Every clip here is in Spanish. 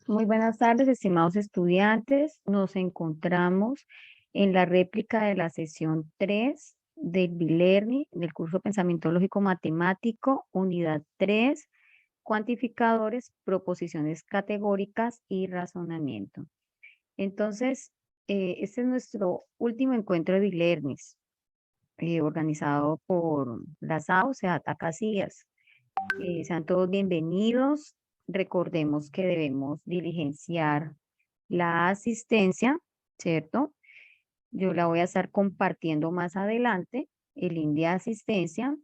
Muy buenas tardes, estimados estudiantes. Nos encontramos en la réplica de la sesión 3 del BILERNI, del curso Pensamiento Lógico Matemático, unidad 3, cuantificadores, proposiciones categóricas y razonamiento. Entonces, este es nuestro último encuentro de BILERNIS, organizado por la SAO, o sea, Casillas. Sean todos bienvenidos. Recordemos que debemos diligenciar la asistencia, ¿cierto? Yo la voy a estar compartiendo más adelante, el link de asistencia.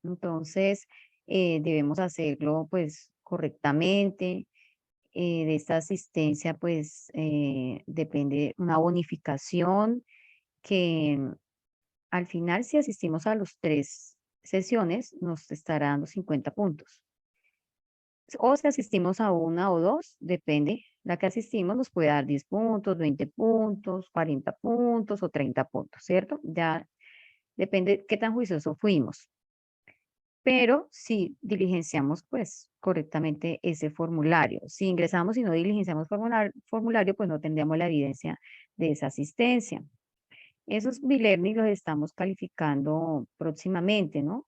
Entonces, debemos hacerlo pues correctamente. De esta asistencia pues depende una bonificación que al final, si asistimos a los 3 sesiones, nos estará dando 50 puntos. O si asistimos a una o dos, depende. La que asistimos nos puede dar 10 puntos, 20 puntos, 40 puntos o 30 puntos, ¿cierto? Ya depende qué tan juicioso fuimos. Pero si diligenciamos, pues, correctamente ese formulario. Si ingresamos y no diligenciamos formulario, pues no tendríamos la evidencia de esa asistencia. Esos BILERNIS los estamos calificando próximamente, ¿no?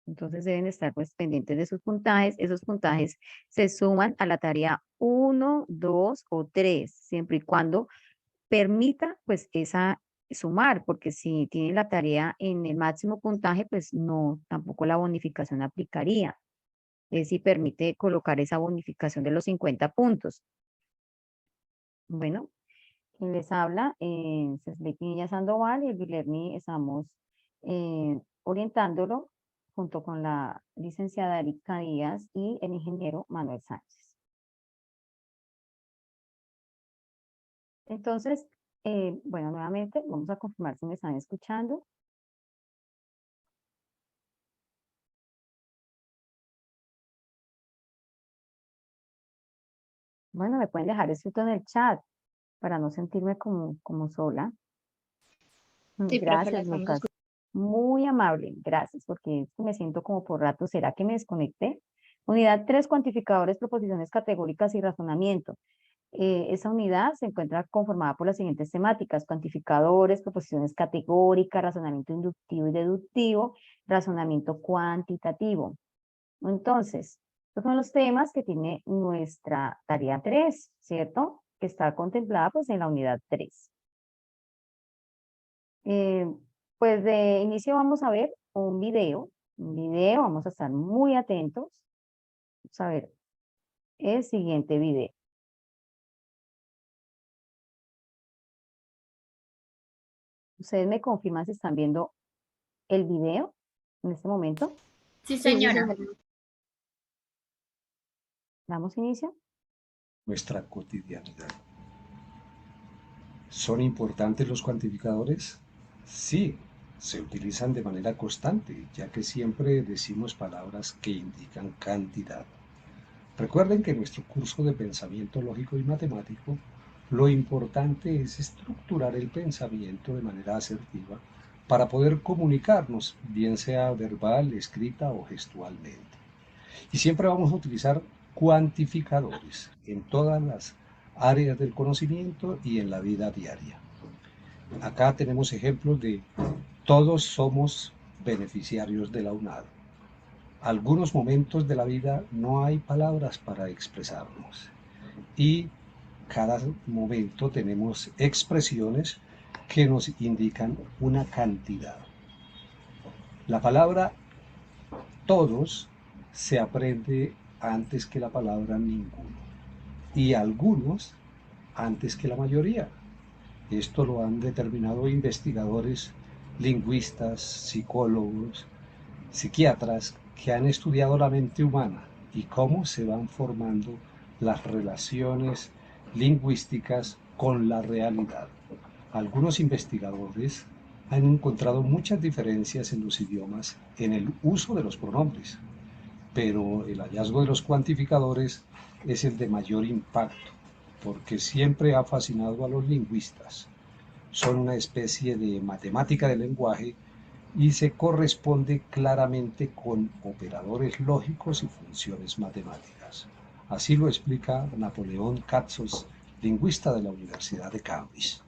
Entonces deben estar pues pendientes de sus puntajes. Esos puntajes se suman a la tarea 1, 2 o 3, siempre y cuando permita pues esa sumar, porque si tiene la tarea en el máximo puntaje, pues no, tampoco la bonificación aplicaría. Es si permite colocar esa bonificación de los 50 puntos. Bueno, quien les habla, Cesbey Pinilla Sandoval, y el BILERNI estamos orientándolo junto con la licenciada Erika Díaz y el ingeniero Manuel Sánchez. Entonces, bueno, nuevamente vamos a confirmar si me están escuchando. Bueno, me pueden dejar escrito en el chat para no sentirme como sola. Sí, profe, la Gracias, estamos Lucas. escuchando. Muy amable, gracias, porque es que me siento como por rato. ¿Será que me desconecté? Unidad 3, cuantificadores, proposiciones categóricas y razonamiento. Esa unidad se encuentra conformada por las siguientes temáticas: cuantificadores, proposiciones categóricas, razonamiento inductivo y deductivo, razonamiento cuantitativo. Entonces, estos son los temas que tiene nuestra tarea 3, ¿cierto? Que está contemplada pues en la unidad 3. Pues de inicio vamos a ver un video, vamos a estar muy atentos. Vamos a ver el siguiente video. Ustedes me confirman si están viendo el video en este momento. Sí, Sí, sí, señora. señora. Damos inicio. Nuestra cotidianidad. ¿Son importantes los cuantificadores? Sí, se utilizan de manera constante, ya que siempre decimos palabras que indican cantidad. Recuerden que en nuestro curso de pensamiento lógico y matemático, lo importante es estructurar el pensamiento de manera asertiva para poder comunicarnos, bien sea verbal, escrita o gestualmente. Y siempre vamos a utilizar cuantificadores en todas las áreas del conocimiento y en la vida diaria. Acá tenemos ejemplos de todos somos beneficiarios de la UNAD. Algunos momentos de la vida no hay palabras para expresarnos y cada momento tenemos expresiones que nos indican una cantidad. La palabra todos se aprende antes que la palabra ninguno y algunos antes que la mayoría. Esto lo han determinado investigadores, lingüistas, psicólogos, psiquiatras que han estudiado la mente humana y cómo se van formando las relaciones lingüísticas con la realidad. Algunos investigadores han encontrado muchas diferencias en los idiomas en el uso de los pronombres, pero el hallazgo de los cuantificadores es el de mayor impacto, porque siempre ha fascinado a los lingüistas. Son una especie de matemática del lenguaje y se corresponde claramente con operadores lógicos y funciones matemáticas. Así lo explica Napoleón Katsos, lingüista de la Universidad de Cambridge.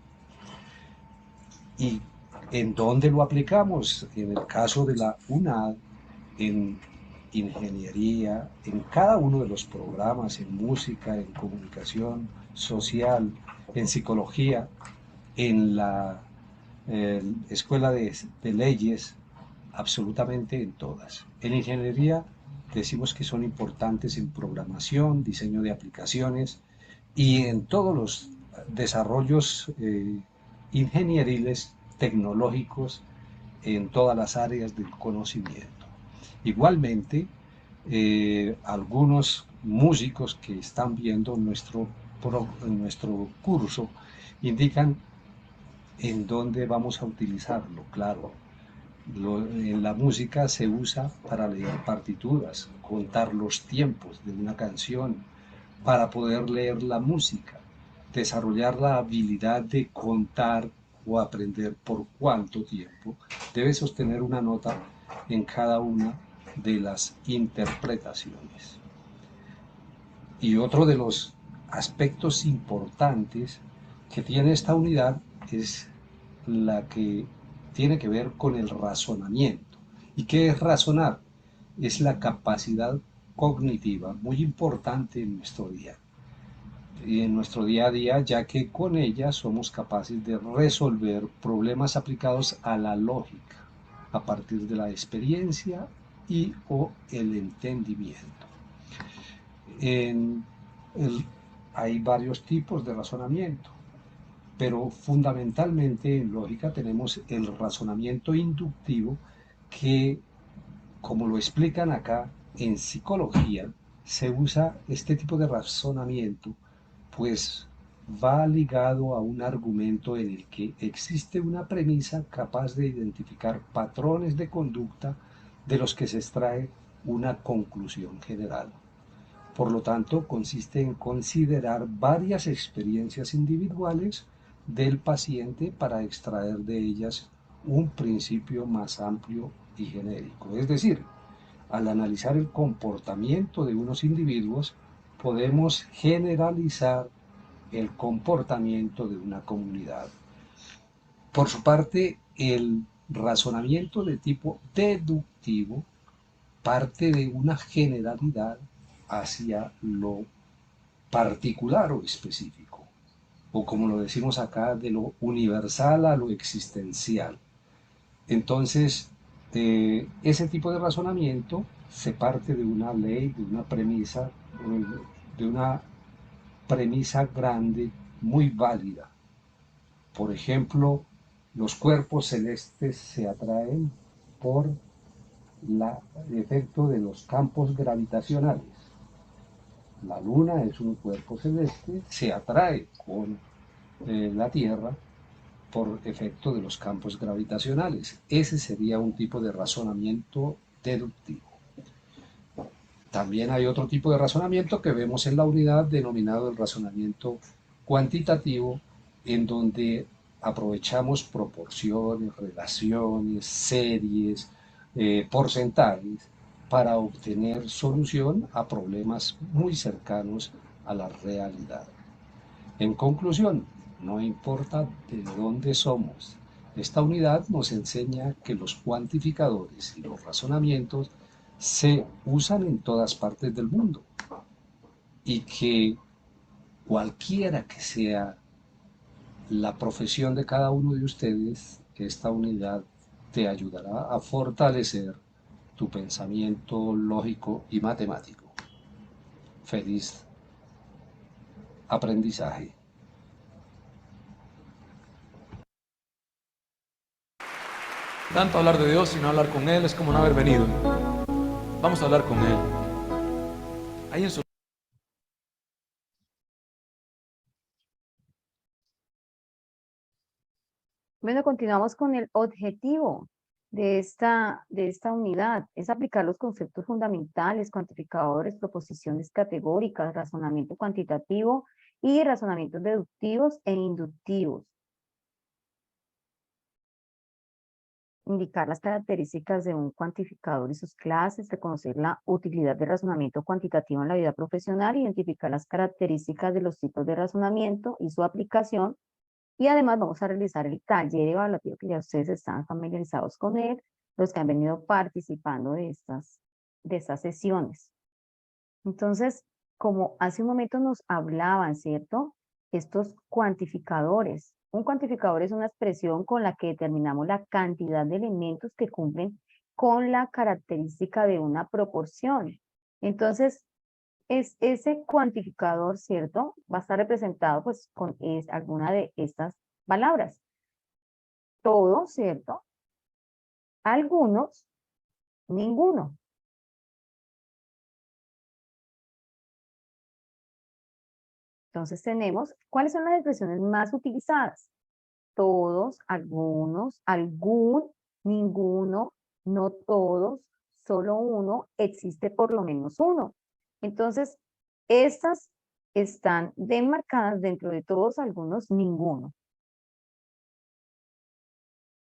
¿Y en dónde lo aplicamos? En el caso de la UNAD, en ingeniería, en cada uno de los programas, en música, en comunicación social, en psicología, en la escuela de leyes, absolutamente en todas. En ingeniería decimos que son importantes en programación, diseño de aplicaciones y en todos los desarrollos ingenieriles, tecnológicos, en todas las áreas del conocimiento. Igualmente, algunos músicos que están viendo nuestro curso indican en dónde vamos a utilizarlo. Claro, en la música se usa para leer partituras, contar los tiempos de una canción, para poder leer la música, desarrollar la habilidad de contar o aprender por cuánto tiempo debe sostener una nota en cada una de las interpretaciones. Y otro de los aspectos importantes que tiene esta unidad es la que tiene que ver con el razonamiento. ¿Y qué es razonar? Es la capacidad cognitiva muy importante en nuestro día a día, ya que con ella somos capaces de resolver problemas aplicados a la lógica, a partir de la experiencia y o el entendimiento. En el, hay varios tipos de razonamiento, pero fundamentalmente en lógica tenemos el razonamiento inductivo que, como lo explican acá en psicología, se usa este tipo de razonamiento, pues va ligado a un argumento en el que existe una premisa capaz de identificar patrones de conducta de los que se extrae una conclusión general. Por lo tanto, consiste en considerar varias experiencias individuales del paciente para extraer de ellas un principio más amplio y genérico. Es decir, al analizar el comportamiento de unos individuos, podemos generalizar el comportamiento de una comunidad. Por su parte, el razonamiento de tipo deductivo parte de una generalidad hacia lo particular o específico, o como lo decimos acá, de lo universal a lo existencial. Entonces, ese tipo de razonamiento se parte de una ley, de una premisa grande, muy válida. Por ejemplo, los cuerpos celestes se atraen por el efecto de los campos gravitacionales. La Luna es un cuerpo celeste, se atrae con la Tierra por efecto de los campos gravitacionales. Ese sería un tipo de razonamiento deductivo. También hay otro tipo de razonamiento que vemos en la unidad denominado el razonamiento cuantitativo, en donde aprovechamos proporciones, relaciones, series, porcentajes para obtener solución a problemas muy cercanos a la realidad. En conclusión, no importa de dónde somos, esta unidad nos enseña que los cuantificadores y los razonamientos se usan en todas partes del mundo y que cualquiera que sea la profesión de cada uno de ustedes, esta unidad te ayudará a fortalecer tu pensamiento lógico y matemático. Feliz aprendizaje. Tanto hablar de Dios y no hablar con Él es como no haber venido. Vamos a hablar con Él. Ahí en su... Bueno, continuamos con el objetivo de esta unidad. Es aplicar los conceptos fundamentales, cuantificadores, proposiciones categóricas, razonamiento cuantitativo y razonamientos deductivos e inductivos. Indicar las características de un cuantificador y sus clases, reconocer la utilidad del razonamiento cuantitativo en la vida profesional, identificar las características de los tipos de razonamiento y su aplicación. Y además vamos a realizar el taller evaluativo que ya ustedes están familiarizados con él, los que han venido participando de estas sesiones. Entonces, como hace un momento nos hablaban, ¿cierto? Estos cuantificadores. Un cuantificador es una expresión con la que determinamos la cantidad de elementos que cumplen con la característica de una proporción. Entonces, es ese cuantificador, ¿cierto? Va a estar representado pues con alguna de estas palabras. Todo, ¿cierto? Algunos, ninguno. Entonces tenemos, ¿cuáles son las expresiones más utilizadas? Todos, algunos, algún, ninguno, no todos, solo uno, existe por lo menos uno. Entonces, estas están demarcadas dentro de todos, algunos, ninguno.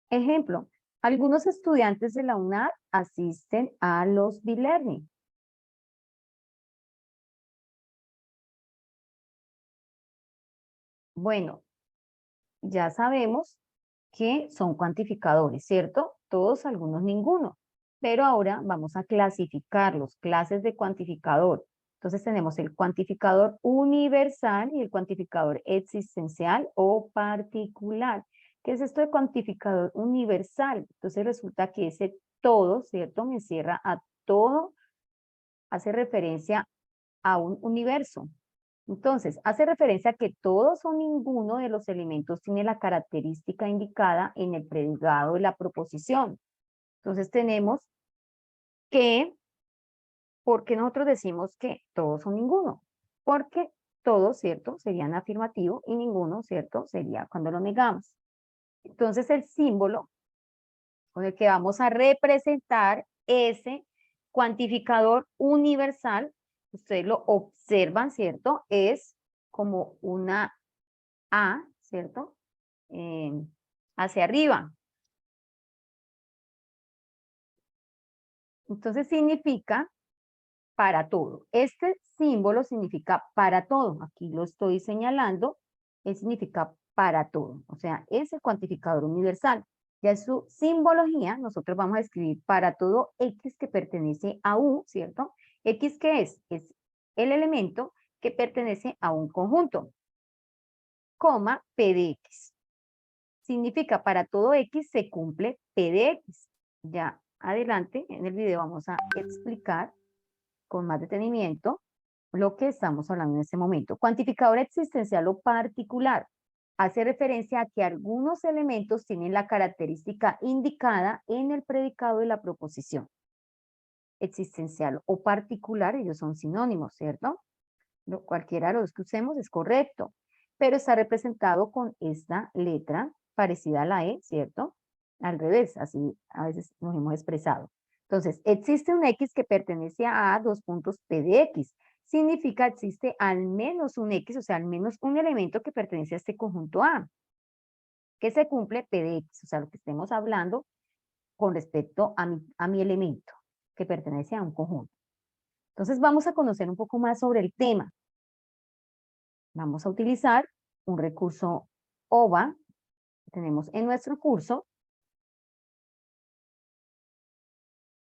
Ejemplo, algunos estudiantes de la UNAD asisten a los B-Learning. Bueno, ya sabemos que son cuantificadores, ¿cierto? Todos, algunos, ninguno. Pero ahora vamos a clasificarlos, clases de cuantificador. Entonces tenemos el cuantificador universal y el cuantificador existencial o particular. ¿Qué es esto de cuantificador universal? Entonces resulta que ese todo, ¿cierto? Me encierra a todo, hace referencia a un universo. Entonces, hace referencia a que todos o ninguno de los elementos tiene la característica indicada en el predicado de la proposición. Entonces tenemos que, ¿por qué nosotros decimos que todos o ninguno? Porque todos, ¿cierto? Serían afirmativo y ninguno, ¿cierto? Sería cuando lo negamos. Entonces el símbolo con el que vamos a representar ese cuantificador universal, ustedes lo observan, ¿cierto? Es como una A, ¿cierto? Hacia arriba. Entonces significa para todo. Este símbolo significa para todo. Aquí lo estoy señalando. Él significa para todo. O sea, es el cuantificador universal. Ya en su simbología, nosotros vamos a escribir para todo X que pertenece a U, ¿cierto? X, ¿qué es? Es el elemento que pertenece a un conjunto, coma, P de X. Significa para todo X se cumple P de X. Ya adelante en el video vamos a explicar con más detenimiento lo que estamos hablando en este momento. Cuantificador existencial o particular. Hace referencia a que algunos elementos tienen la característica indicada en el predicado de la proposición. Existencial o particular, ellos son sinónimos, ¿cierto? Cualquiera de los que usemos es correcto, pero está representado con esta letra parecida a la E, ¿cierto? Al revés, así a veces nos hemos expresado. Entonces, existe un X que pertenece a dos puntos P de X. Significa existe al menos un X, o sea, al menos un elemento que pertenece a este conjunto A, que se cumple P de X, o sea, lo que estemos hablando con respecto a mi elemento que pertenece a un conjunto. Entonces, vamos a conocer un poco más sobre el tema. Vamos a utilizar un recurso OVA que tenemos en nuestro curso.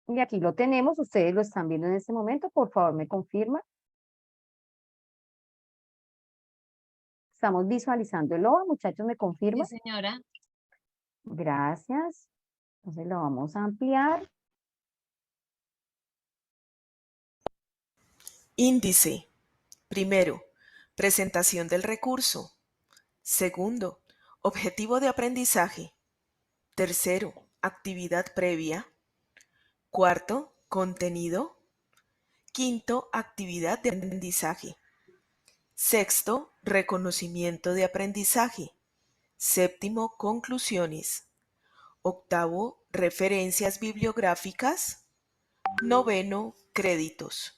Y aquí lo tenemos, ustedes lo están viendo en este momento, por favor me confirman. Estamos visualizando el OVA, muchachos, ¿me confirman? Sí, señora. Gracias. Entonces lo vamos a ampliar. Índice. Primero, presentación del recurso. Segundo, objetivo de aprendizaje. Tercero, actividad previa. Cuarto, contenido. Quinto, actividad de aprendizaje. Sexto, reconocimiento de aprendizaje. Séptimo, conclusiones. Octavo, referencias bibliográficas. Noveno, créditos.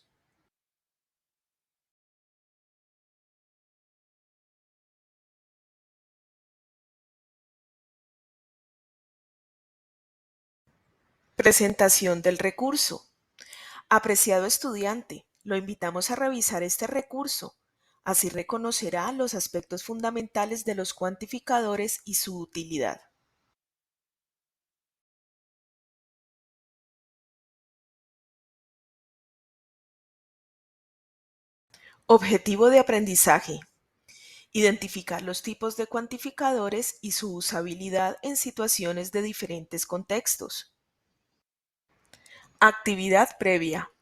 Presentación del recurso. Apreciado estudiante, lo invitamos a revisar este recurso. Así reconocerá los aspectos fundamentales de los cuantificadores y su utilidad. Objetivo de aprendizaje. Identificar los tipos de cuantificadores y su usabilidad en situaciones de diferentes contextos. Actividad previa.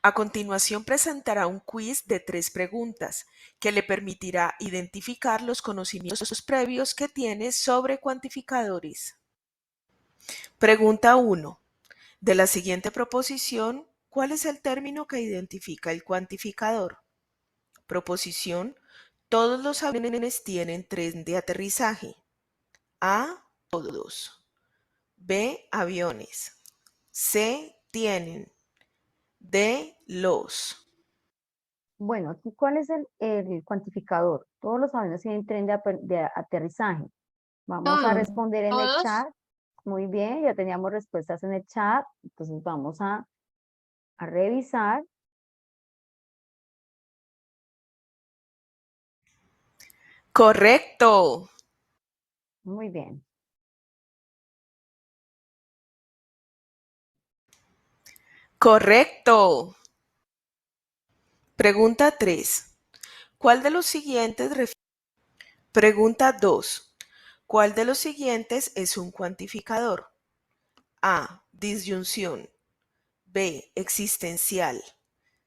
A continuación presentará un quiz de 3 preguntas que le permitirá identificar los conocimientos previos que tiene sobre cuantificadores. Pregunta 1. De la siguiente proposición, ¿cuál es el término que identifica el cuantificador? Proposición: todos los aviones tienen tren de aterrizaje. A. Todos. B. Aviones. C. Tienen. D. Los. Bueno, aquí, ¿cuál es el cuantificador? Todos los aviones tienen tren de aterrizaje. Vamos a Todos. responder en el ¿Todos? chat. Muy bien, ya teníamos respuestas en el chat. Entonces vamos a revisar. Correcto. Muy bien. Correcto. Pregunta 3. ¿Cuál de los siguientes Pregunta 2. ¿Cuál de los siguientes es un cuantificador? A. Disyunción. B. Existencial.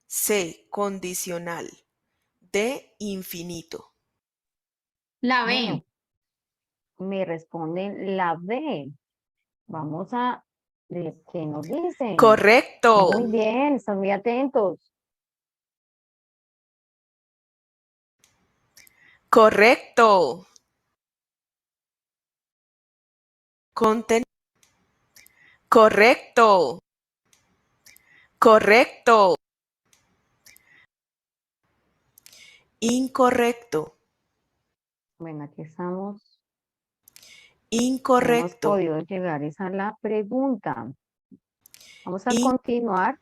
C. Condicional. D. Infinito. La B. Bueno, me responden la B. Vamos a ver qué nos dicen. Correcto. Muy bien, están muy atentos. Correcto. Correcto. Correcto. Incorrecto. Bueno, aquí estamos. Hemos Incorrecto. podido llegar esa a la pregunta. Vamos a continuar.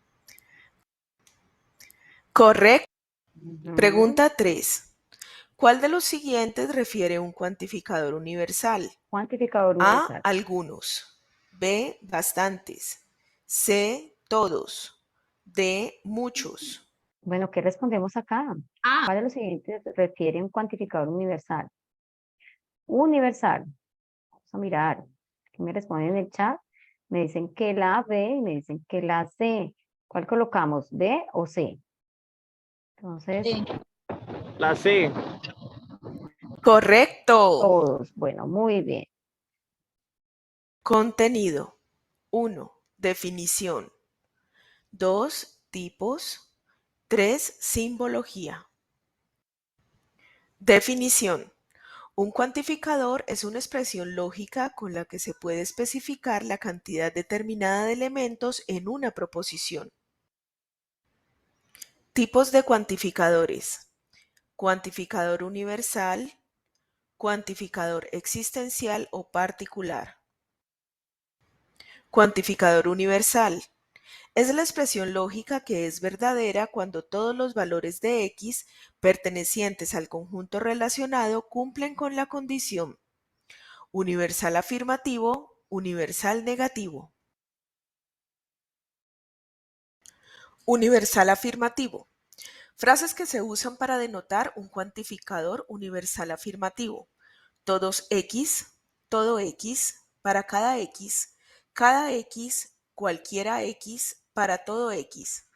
Correcto. Ujú. Pregunta 3. ¿Cuál de los siguientes refiere un cuantificador universal? Cuantificador A. universal. Algunos. B. Bastantes. C. Todos. D. Muchos. Bueno, ¿qué respondemos acá? A. ¿Cuál de los siguientes refiere un cuantificador universal? Universal. Vamos a mirar. Aquí me responden en el chat. Me dicen que la B y me dicen que la C. ¿Cuál colocamos? ¿B o C? Entonces, Sí. La C. Correcto. todos. Bueno, muy bien. Contenido. 1. Definición. 2. Tipos. 3. Simbología. Definición. Un cuantificador es una expresión lógica con la que se puede especificar la cantidad determinada de elementos en una proposición. Tipos de cuantificadores. Cuantificador universal, cuantificador existencial o particular. Cuantificador universal. Es la expresión lógica que es verdadera cuando todos los valores de X pertenecientes al conjunto relacionado cumplen con la condición universal afirmativo, universal negativo. Universal afirmativo. Frases que se usan para denotar un cuantificador universal afirmativo. Todos X, todo X, para cada X, cualquiera X, para todo X.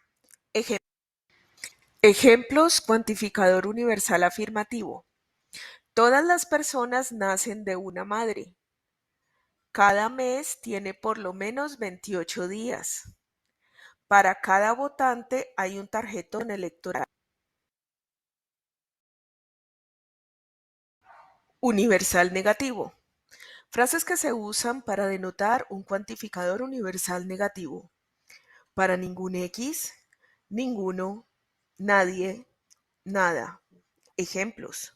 Ejemplos: cuantificador universal afirmativo. Todas las personas nacen de una madre. Cada mes tiene por lo menos 28 días. Para cada votante hay un tarjetón electoral. Universal negativo. Frases que se usan para denotar un cuantificador universal negativo. Para ningún X, ninguno, nadie, nada. Ejemplos.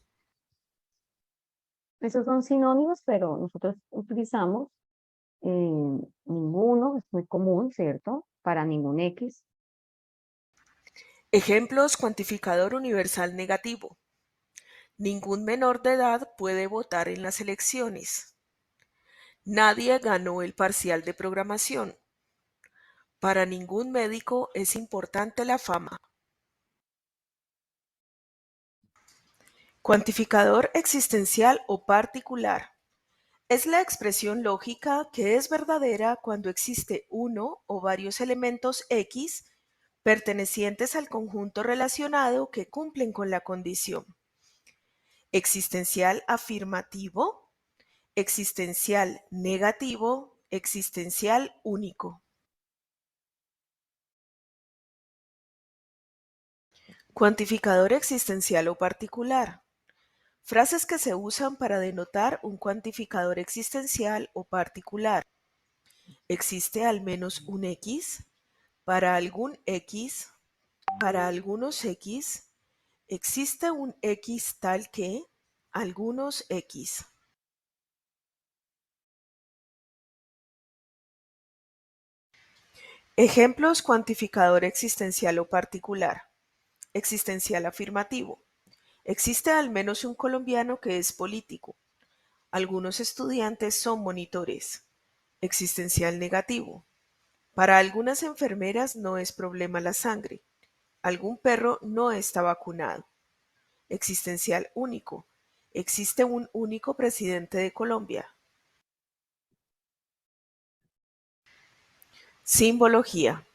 Esos son sinónimos, pero nosotros utilizamos ninguno, es muy común, ¿cierto? Para ningún X. Ejemplos, cuantificador universal negativo. Ningún menor de edad puede votar en las elecciones. Nadie ganó el parcial de programación. Para ningún médico es importante la fama. Cuantificador existencial o particular. Es la expresión lógica que es verdadera cuando existe uno o varios elementos X pertenecientes al conjunto relacionado que cumplen con la condición. Existencial afirmativo, existencial negativo, existencial único. Cuantificador existencial o particular. Frases que se usan para denotar un cuantificador existencial o particular. ¿Existe al menos un X? Para algún X, para algunos X, existe un X tal que, algunos X. Ejemplos, cuantificador existencial o particular. Existencial afirmativo. Existe al menos un colombiano que es político. Algunos estudiantes son monitores. Existencial negativo. Para algunas enfermeras no es problema la sangre. Algún perro no está vacunado. Existencial único. Existe un único presidente de Colombia. Simbología.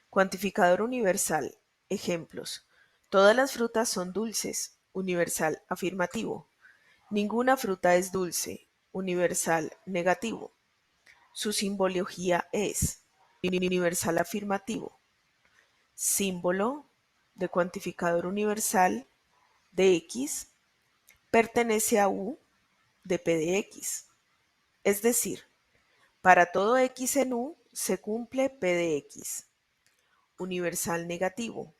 Cuantificador universal. Ejemplos. Todas las frutas son dulces. Universal afirmativo. Ninguna fruta es dulce. Universal negativo. Su simbología es universal afirmativo. Símbolo de cuantificador universal de X pertenece a U de P de X. Es decir, para todo X en U se cumple P de X. Universal negativo.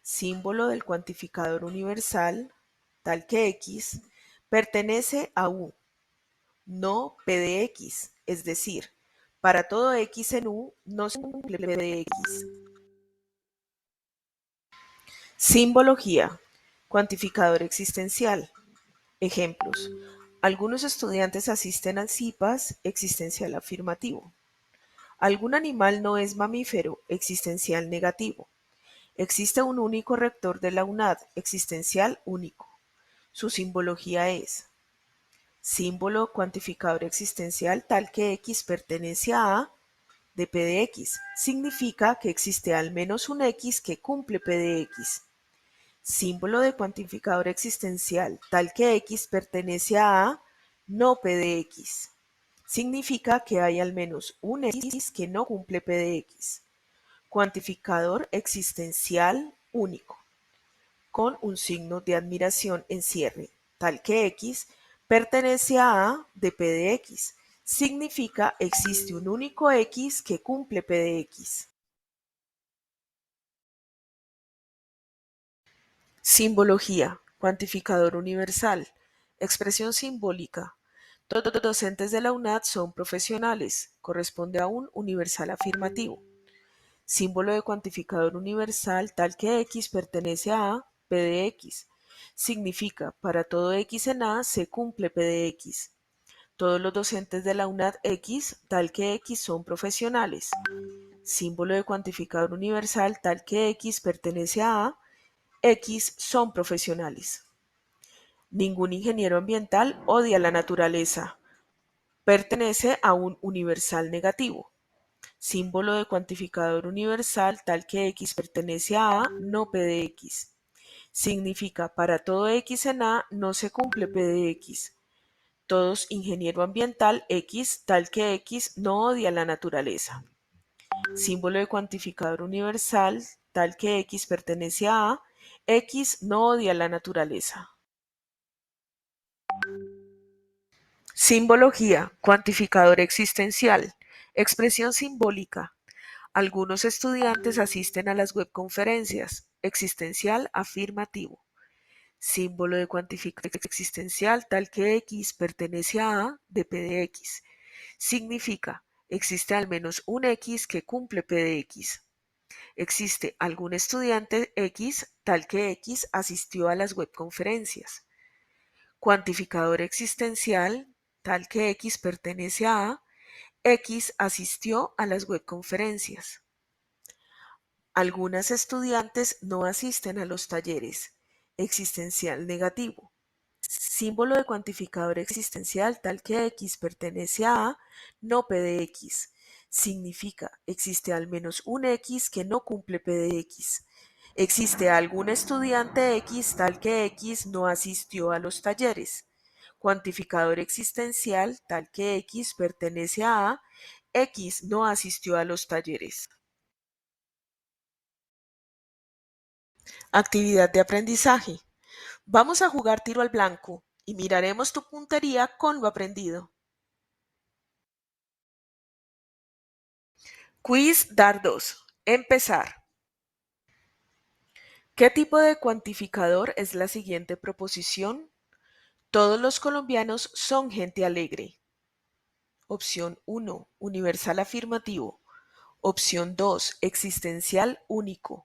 Símbolo del cuantificador universal tal que X pertenece a U, no P de X. Es decir, para todo X en U no se cumple P de X. Simbología. Cuantificador existencial. Ejemplos. Algunos estudiantes asisten al CIPAS, existencial afirmativo. Algún animal no es mamífero, existencial negativo. Existe un único rector de la UNAD, existencial único. Su simbología es símbolo cuantificador existencial tal que X pertenece a de P de X. Significa que existe al menos un X que cumple P de X. Símbolo de cuantificador existencial tal que X pertenece a no P de X. Significa que hay al menos un X que no cumple P de X. Cuantificador existencial único, con un signo de admiración en cierre, tal que X pertenece a de P de X. Significa existe un único X que cumple P de X. Simbología, cuantificador universal, expresión simbólica. Todos los docentes de la UNAD son profesionales, corresponde a un universal afirmativo. Símbolo de cuantificador universal tal que X pertenece a P de X. Significa, para todo X en A se cumple P de X. Todos los docentes de la UNAD X tal que X son profesionales. Símbolo de cuantificador universal tal que X pertenece a X son profesionales. Ningún ingeniero ambiental odia la naturaleza. Pertenece a un universal negativo. Símbolo de cuantificador universal tal que X pertenece a no P de X. Significa para todo X en A no se cumple P de X. Todos ingeniero ambiental X, tal que X no odia la naturaleza. Símbolo de cuantificador universal, tal que X pertenece a X no odia la naturaleza. Simbología, cuantificador existencial, expresión simbólica. Algunos estudiantes asisten a las webconferencias, existencial afirmativo. Símbolo de cuantificador existencial, tal que X pertenece a de P de X. Significa, existe al menos un X que cumple P de X. Existe algún estudiante X, tal que X asistió a las webconferencias. Cuantificador existencial, tal que X pertenece a X asistió a las webconferencias. Algunas estudiantes no asisten a los talleres. Existencial negativo. Símbolo de cuantificador existencial, tal que X pertenece a no P de X. Significa, existe al menos un X que no cumple P de X. Existe algún estudiante X, tal que X no asistió a los talleres. Cuantificador existencial, tal que X pertenece a X no asistió a los talleres. Actividad de aprendizaje. Vamos a jugar tiro al blanco y miraremos tu puntería con lo aprendido. Quiz Dardos. Empezar. ¿Qué tipo de cuantificador es la siguiente proposición? Todos los colombianos son gente alegre. Opción 1, universal afirmativo. Opción 2, existencial único.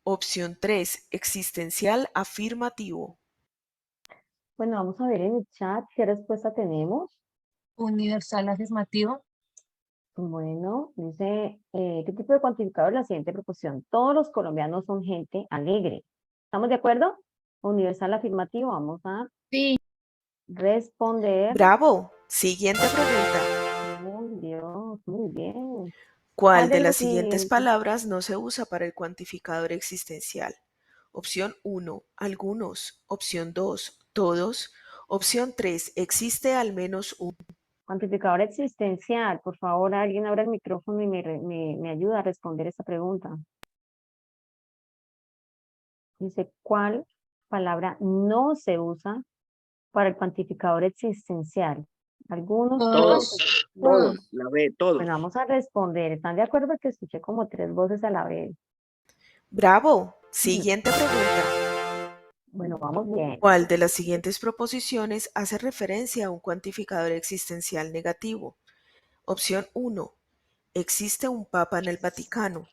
Opción 3, existencial afirmativo. Bueno, vamos a ver en el chat qué respuesta tenemos. Universal afirmativo. Bueno, dice, ¿qué tipo de cuantificador es la siguiente proposición? Todos los colombianos son gente alegre. ¿Estamos de acuerdo? Universal afirmativo, vamos a Sí. responder. Bravo. Siguiente pregunta. Muy Dios, muy bien. ¿Cuál de los las siguientes siguientes? palabras no se usa para el cuantificador existencial? Opción 1, algunos. Opción 2, todos. Opción 3, existe al menos un. Cuantificador existencial. Por favor, alguien abra el micrófono y me ayuda a responder esta pregunta. Dice, ¿cuál palabra no se usa para el cuantificador existencial? ¿Algunos? Todos. Todos, la B, todos. Bueno, vamos a responder. ¿Están de acuerdo? Que escuché como 3 voces a la vez. Bravo. Siguiente pregunta. Bueno, vamos bien. ¿Cuál de las siguientes proposiciones hace referencia a un cuantificador existencial negativo? Opción 1. Existe un papa en el Vaticano.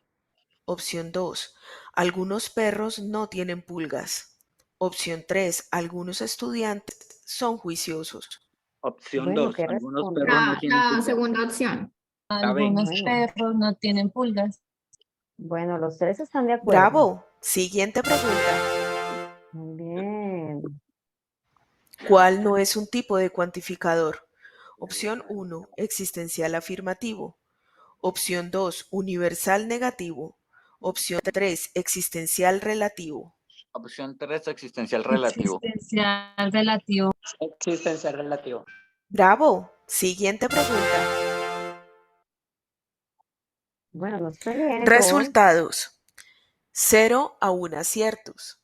Opción 2. Algunos perros no tienen pulgas. Opción 3. Algunos estudiantes son juiciosos. Opción Bueno, 2, ¿qué algunos responde? perros no La tienen pulgas. segunda opción. La B. Algunos Bueno. perros no tienen pulgas. Bueno, los 3 están de acuerdo. Bravo. Siguiente pregunta. Muy bien. ¿Cuál no es un tipo de cuantificador? Opción 1. Existencial afirmativo. Opción 2. Universal negativo. Opción 3. Existencial relativo. Opción 3, existencial relativo. Existencial relativo. Existencial relativo. Bravo. Siguiente pregunta. Bueno, no estoy bien. Resultados. 0 a 1 aciertos.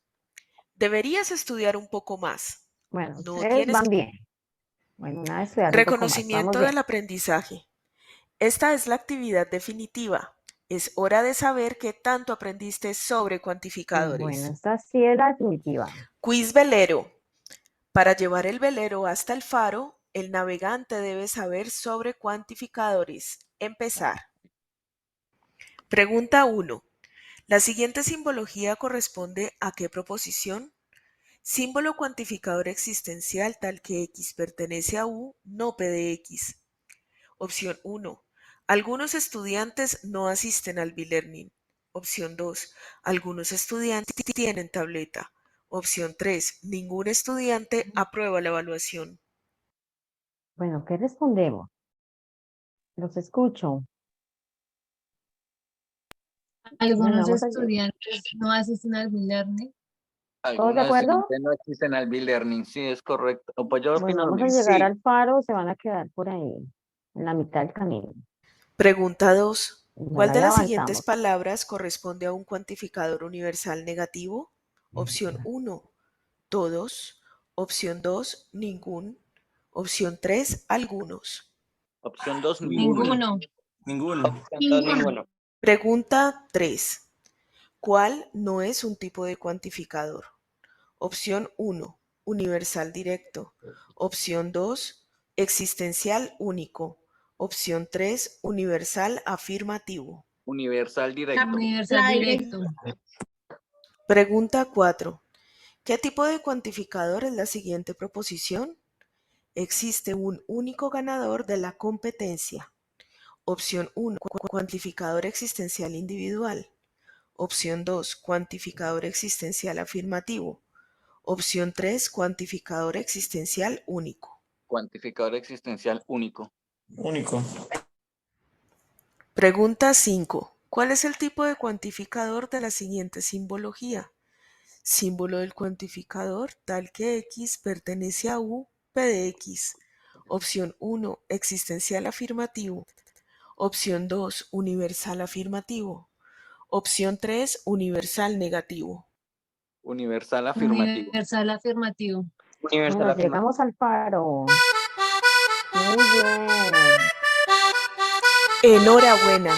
Deberías estudiar un poco más. Bueno, No ustedes tienes van bien. Bueno, nada de estudiar un poco más. Vamos reconocimiento bien. del aprendizaje. Esta es la actividad definitiva. Es hora de saber qué tanto aprendiste sobre Bueno, cuantificadores. esta sí es la definitiva. Quiz velero. Para llevar el velero hasta el faro, el navegante debe saber sobre cuantificadores. Empezar. Pregunta 1. ¿La siguiente simbología corresponde a qué proposición? Símbolo cuantificador existencial tal que X pertenece a U, no P de X. Opción 1. Algunos estudiantes no asisten al B-Learning. Opción 2. Algunos estudiantes tienen tableta. Opción 3. Ningún estudiante aprueba la evaluación. Bueno, ¿qué respondemos? Los escucho. Algunos Bueno, vamos a... estudiantes no asisten al e-learning. Algunos acuerdo? estudiantes no existen al e-learning, sí, es correcto. O pues yo Bueno, opino lo vamos a mismo. llegar Sí. al faro, se van a quedar por ahí, en la mitad del camino. Pregunta 2. ¿Cuál Bueno, de ahí las siguientes avanzamos. palabras corresponde a un cuantificador universal negativo? Opción 1, todos. Opción 2, ningún. Opción 3, algunos. Opción 2, ninguno. Ninguno. Ninguno. Opción 2, ninguno. Pregunta 3. ¿Cuál no es un tipo de cuantificador? Opción 1, universal directo. Opción 2, existencial único. Opción 3, universal afirmativo. Universal directo. Universal directo. Pregunta 4. ¿Qué tipo de cuantificador es la siguiente proposición? Existe un único ganador de la competencia. Opción 1, cuantificador existencial individual. Opción 2, cuantificador existencial afirmativo. Opción 3, cuantificador existencial único. Cuantificador existencial único. Único. Pregunta 5. ¿Cuál es el tipo de cuantificador de la siguiente simbología? Símbolo del cuantificador tal que X pertenece a U, P de X. Opción 1, existencial afirmativo. Opción 2, universal afirmativo. Opción 3, universal negativo. Universal afirmativo. Universal afirmativo. Bueno, llegamos al faro. Muy bien. Enhorabuena.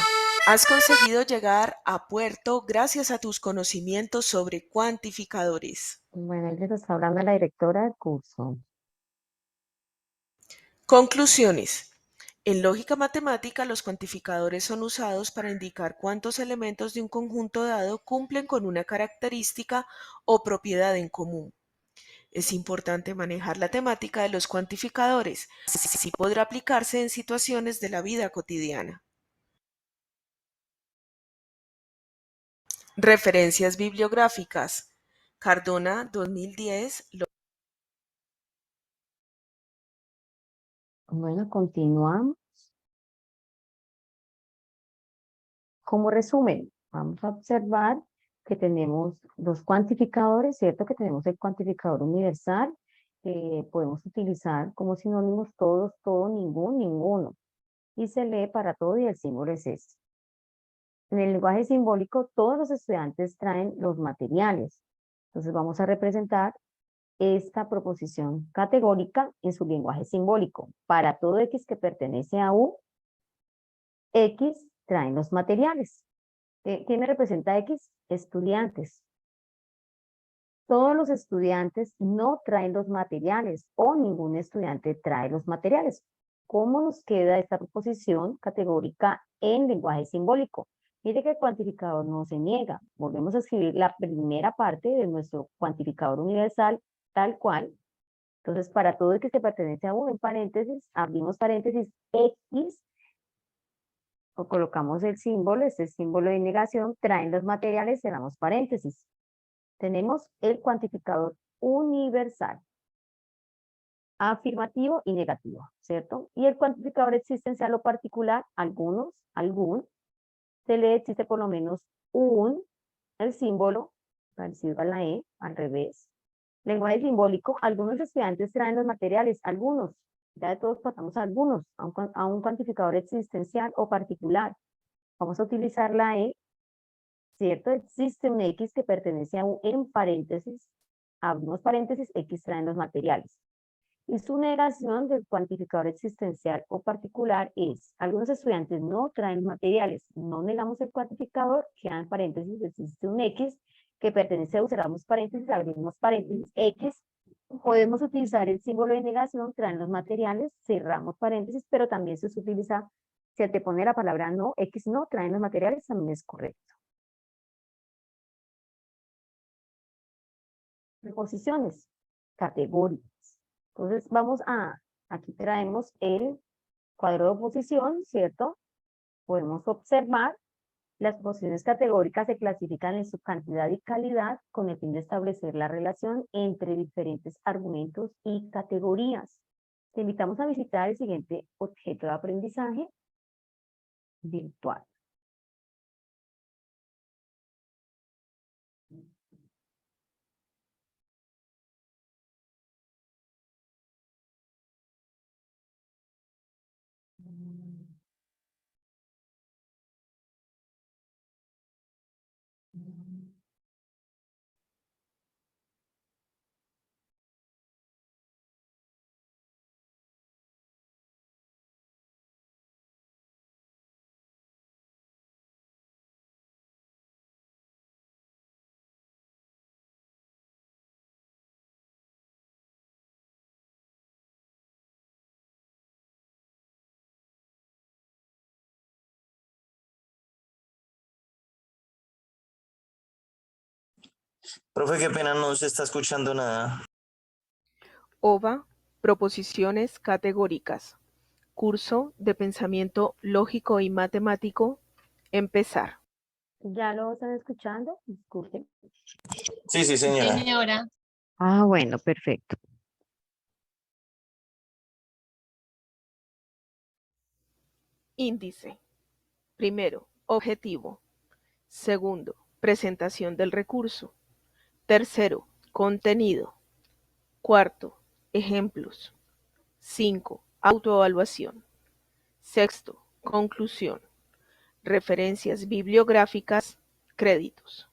Has conseguido llegar a puerto gracias a tus conocimientos sobre cuantificadores. Bueno, ahí les está hablando la directora del curso. Conclusiones. En lógica matemática, los cuantificadores son usados para indicar cuántos elementos de un conjunto dado cumplen con una característica o propiedad en común. Es importante manejar la temática de los cuantificadores, así podrá aplicarse en situaciones de la vida cotidiana. Referencias bibliográficas. Cardona, 2010. Bueno, continuamos. Como resumen, vamos a observar que tenemos dos cuantificadores, ¿cierto? Que tenemos el cuantificador universal, que podemos utilizar como sinónimos todos, todo, ningún, ninguno. Y se lee para todo y el símbolo es este. En el lenguaje simbólico, todos los estudiantes traen los materiales. Entonces vamos a representar esta proposición categórica en su lenguaje simbólico. Para todo X que pertenece a U, X traen los materiales. ¿Quién me representa X? Estudiantes. Todos los estudiantes no traen los materiales o ningún estudiante trae los materiales. ¿Cómo nos queda esta proposición categórica en lenguaje simbólico? Mire que el cuantificador no se niega. Volvemos a escribir la primera parte de nuestro cuantificador universal tal cual. Entonces, para todo el que se pertenece a U, en paréntesis, abrimos paréntesis, X, o colocamos el símbolo, este símbolo de negación, traen los materiales, cerramos paréntesis. Tenemos el cuantificador universal, afirmativo y negativo, ¿cierto? Y el cuantificador existencial o particular, algunos, algún, se le existe por lo menos un, el símbolo, parecido a la E, al revés. Lenguaje simbólico, algunos estudiantes traen los materiales, algunos, ya de todos pasamos a algunos, a un cuantificador existencial o particular. Vamos a utilizar la E, ¿cierto? Existe un X que pertenece a un, en paréntesis, abrimos paréntesis, X traen los materiales. Y su negación del cuantificador existencial o particular es, algunos estudiantes no traen materiales, no negamos el cuantificador, queda en paréntesis, existe un X que pertenece a, cerramos paréntesis, abrimos paréntesis, X, podemos utilizar el símbolo de negación, traen los materiales, cerramos paréntesis, pero también se utiliza, si te pone la palabra no, X no, traen los materiales, también es correcto. Preposiciones, categóricas. Entonces vamos a, aquí traemos el cuadro de oposición, ¿cierto? Podemos observar, las posiciones categóricas se clasifican en su cantidad y calidad con el fin de establecer la relación entre diferentes argumentos y categorías. Te invitamos a visitar el siguiente objeto de aprendizaje virtual. Profe, qué pena, no se está escuchando nada. OVA, proposiciones categóricas. Curso de pensamiento lógico y matemático. Empezar. ¿Ya lo están escuchando? Disculpen. Sí, sí, señora. Señora, Ah, bueno, perfecto. Índice. Primero, objetivo. Segundo, presentación del recurso. Tercero, contenido. Cuarto, ejemplos. 5. Autoevaluación. Sexto, conclusión. Referencias bibliográficas, créditos.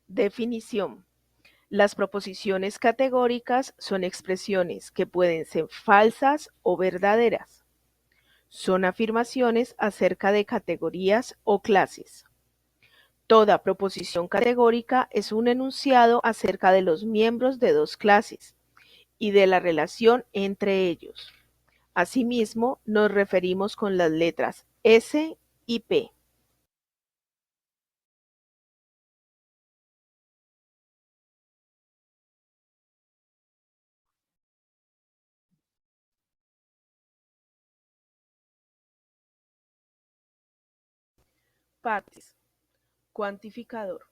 Definición. Las proposiciones categóricas son expresiones que pueden ser falsas o verdaderas. Son afirmaciones acerca de categorías o clases. Toda proposición categórica es un enunciado acerca de los miembros de dos clases y de la relación entre ellos. Asimismo, nos referimos con las letras S y P. Partes. Cuantificador.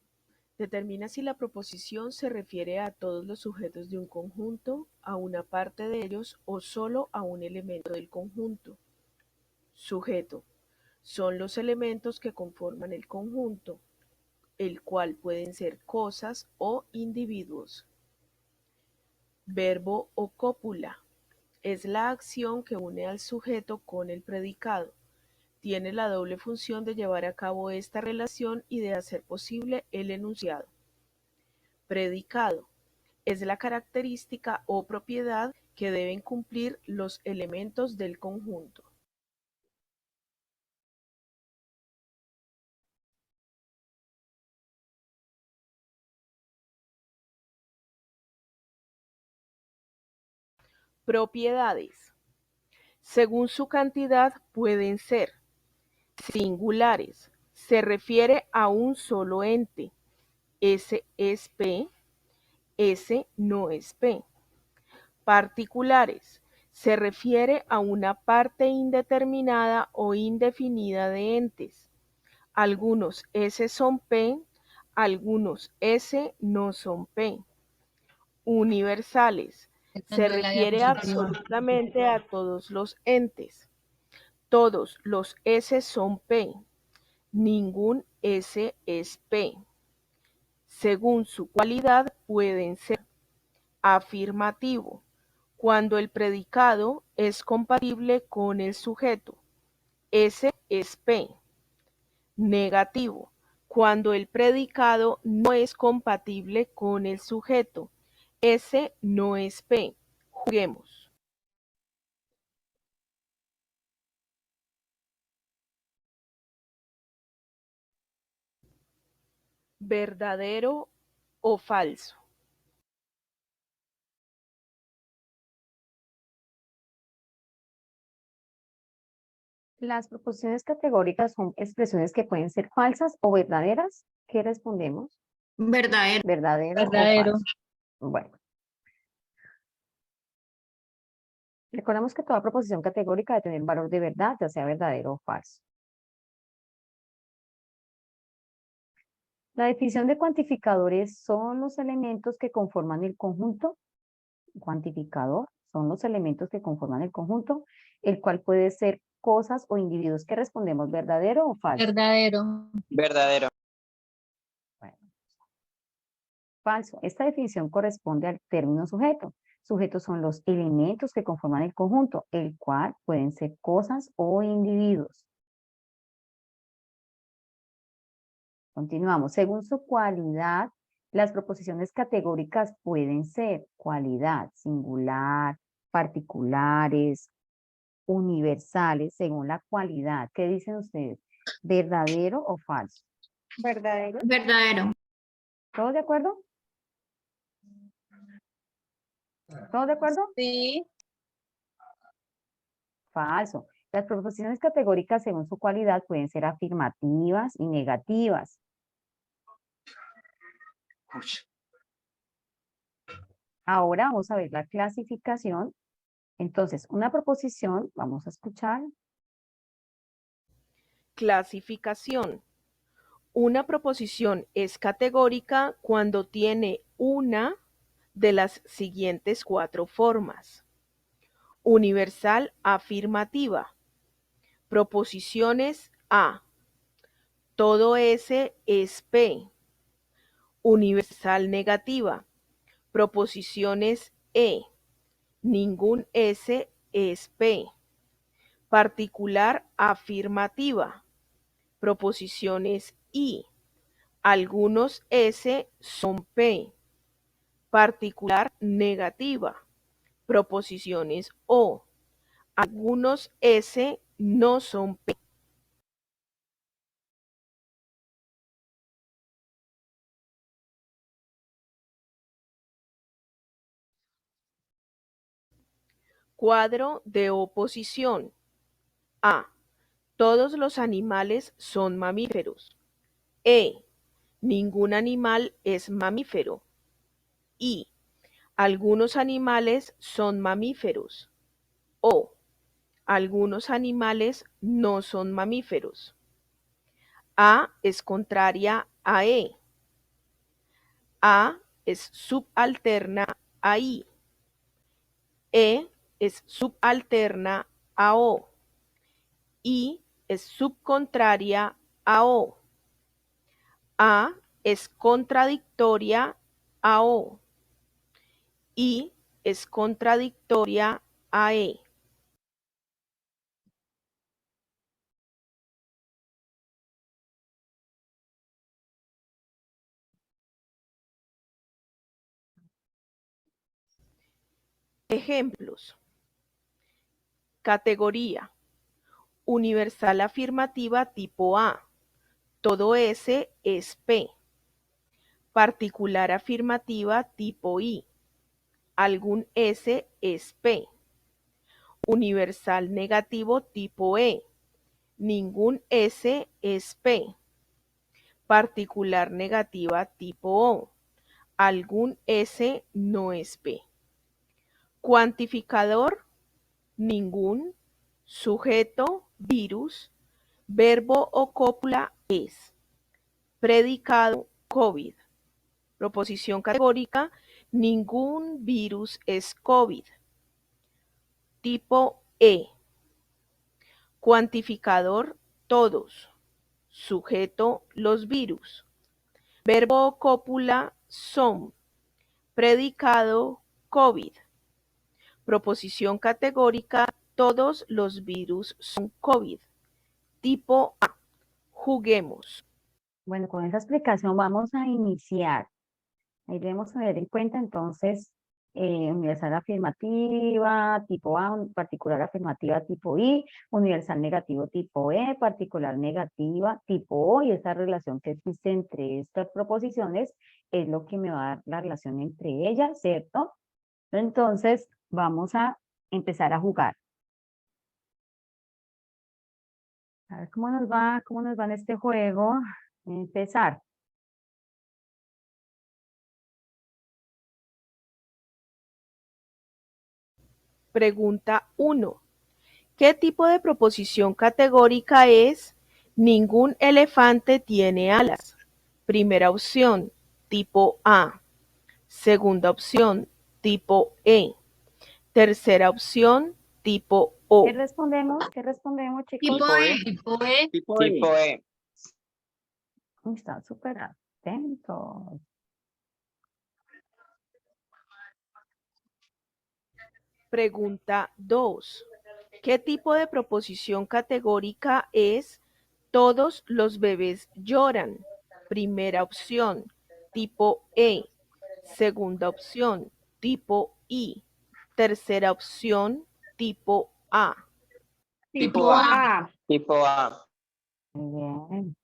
Determina si la proposición se refiere a todos los sujetos de un conjunto, a una parte de ellos o solo a un elemento del conjunto. Sujeto. Son los elementos que conforman el conjunto, el cual pueden ser cosas o individuos. Verbo o cópula. Es la acción que une al sujeto con el predicado. Tiene la doble función de llevar a cabo esta relación y de hacer posible el enunciado. Predicado. Es la característica o propiedad que deben cumplir los elementos del conjunto. Propiedades. Según su cantidad pueden ser singulares. Se refiere a un solo ente. S es P, S no es P. Particulares. Se refiere a una parte indeterminada o indefinida de entes. Algunos S son P, algunos S no son P. Universales. Se la refiere diapositiva. absolutamente a todos los entes. Todos los S son P. Ningún S es P. Según su cualidad pueden ser afirmativo, cuando el predicado es compatible con el sujeto. S es P. Negativo, cuando el predicado no es compatible con el sujeto. S no es P. Juguemos. ¿Verdadero o falso? Las proposiciones categóricas son expresiones que pueden ser falsas o verdaderas. ¿Qué respondemos? Verdadero. ¿Verdadero o Verdadero. falso? Bueno. Recordemos que toda proposición categórica debe tener valor de verdad, ya sea verdadero o falso. La definición de cuantificadores son los elementos que conforman el conjunto. Cuantificador son los elementos que conforman el conjunto, el cual puede ser cosas o individuos. ¿Qué respondemos? ¿Verdadero o falso? Verdadero. Verdadero. Bueno, falso. Esta definición corresponde al término sujeto. Sujetos son los elementos que conforman el conjunto, el cual pueden ser cosas o individuos. Continuamos. Según su cualidad, las proposiciones categóricas pueden ser cualidad, singular, particulares, universales, según la cualidad. ¿Qué dicen ustedes? ¿Verdadero o falso? Verdadero. Verdadero. ¿Todos de acuerdo? ¿Todos de acuerdo? Sí. Falso. Las proposiciones categóricas según su cualidad pueden ser afirmativas y negativas. Uy, Ahora vamos a ver la clasificación. Entonces, una proposición, vamos a escuchar. Clasificación. Una proposición es categórica cuando tiene una de las siguientes 4 formas. Universal afirmativa. Proposiciones A. Todo S es P. Universal negativa. Proposiciones E. Ningún S es P. Particular afirmativa. Proposiciones I. Algunos S son P. Particular negativa. Proposiciones O. Algunos S no son P. Cuadro de oposición. A. Todos los animales son mamíferos. E. Ningún animal es mamífero. I. Algunos animales son mamíferos. O. Algunos animales no son mamíferos. A es contraria a E. A es subalterna a I. E es subalterna a O. I es subcontraria a O. A es contradictoria a O. I es contradictoria a E. Ejemplos. Categoría. Universal afirmativa tipo A. Todo S es P. Particular afirmativa tipo I. Algún S es P. Universal negativo tipo E. Ningún S es P. Particular negativa tipo O. Algún S no es P. Cuantificador, ningún. Sujeto, virus. Verbo o cópula es. Predicado, COVID. Proposición categórica, ningún virus es COVID. Tipo E. Cuantificador, todos. Sujeto, los virus. Verbo o cópula, son. Predicado, COVID. Proposición categórica, todos los virus son COVID. Tipo A. Juguemos. Bueno, con esa explicación vamos a iniciar. Ahí debemos tener en cuenta entonces universal afirmativa tipo A, particular afirmativa tipo I, universal negativo tipo E, particular negativa tipo O, y esa relación que existe entre estas proposiciones es lo que me va a dar la relación entre ellas, ¿cierto? Entonces vamos a empezar a jugar. A ver cómo nos va en este juego. Empezar. Pregunta 1. ¿Qué tipo de proposición categórica es ningún elefante tiene alas? Primera opción, tipo A. Segunda opción, tipo E. Tercera opción, tipo O. ¿Qué respondemos? ¿Qué respondemos, chicos? Tipo E. Tipo E. tipo E. Están súper atentos. Pregunta 2. ¿Qué tipo de proposición categórica es todos los bebés lloran? Primera opción, tipo E. Segunda opción, tipo I. Tercera opción, tipo A. Tipo A. Tipo A. Muy bien.